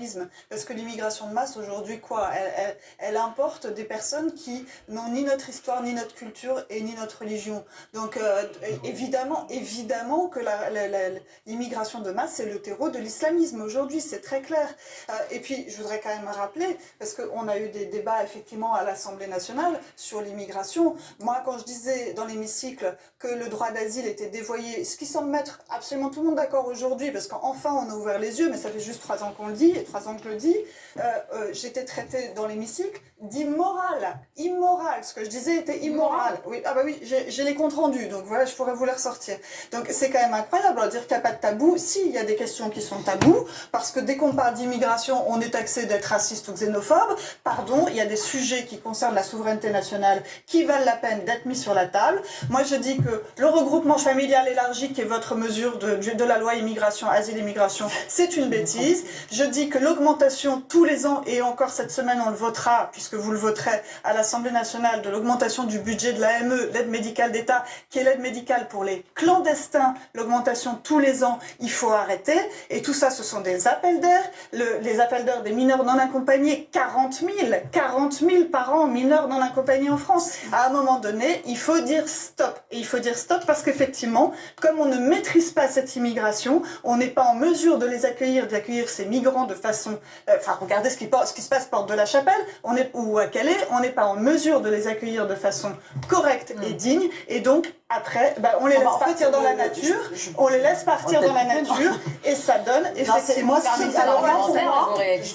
l'islamisme. Parce que l'immigration de masse, aujourd'hui, quoi, elle importe des personnes qui n'ont ni notre histoire, ni notre culture et ni notre religion. Donc, évidemment que l'immigration de masse, c'est le terreau de l'islamisme aujourd'hui, c'est très clair. Et puis, je voudrais quand même rappeler, parce qu'on a eu des débats, effectivement, à l'Assemblée nationale sur l'immigration. Moi, quand je disais dans l'hémicycle que le droit d'asile était dévoyé, ce qui semble mettre absolument tout le monde d'accord aujourd'hui, parce qu'enfin on a ouvert les yeux, mais ça fait juste 3 ans qu'on le dit, et 3 ans que je le dis, j'étais traitée dans l'hémicycle d'immoral. Immoral, ce que je disais était immoral. Oui, ah bah oui, j'ai les comptes rendus, donc voilà, je pourrais vous les ressortir. Donc c'est quand même incroyable de dire qu'il n'y a pas de tabou. Si, il y a des questions qui sont tabous, parce que dès qu'on parle d'immigration, on est taxé d'être raciste ou xénophobe. Pardon, il y a des sujets qui concernent la souveraineté nationale qui valent la peine d'être mis sur la table. Moi, je dis que le regroupement familial élargi, qui est votre mesure de la loi immigration, asile, immigration, c'est une bêtise. Je dis que l'augmentation tous les ans, et encore cette semaine on le votera, puisque vous le voterez à l'Assemblée nationale, de l'augmentation du budget de l'AME, l'aide médicale d'État, qui est l'aide médicale pour les clandestins, l'augmentation tous les ans, il faut arrêter. Et tout ça, ce sont des appels d'air. Les appels d'air des mineurs non accompagnés, 40 000 par an, mineurs non accompagnés en France. À un moment donné, il faut dire stop. Et il faut dire stop parce qu'effectivement, comme on ne maîtrise pas cette immigration, on n'est pas en mesure de les accueillir, d'accueillir ces migrants de façon... regardez ce qui se passe porte de la Chapelle ou à Calais, on n'est pas en mesure de les accueillir de façon correcte et digne. Et donc, après, on les laisse partir dans la nature, et ça donne effectivement...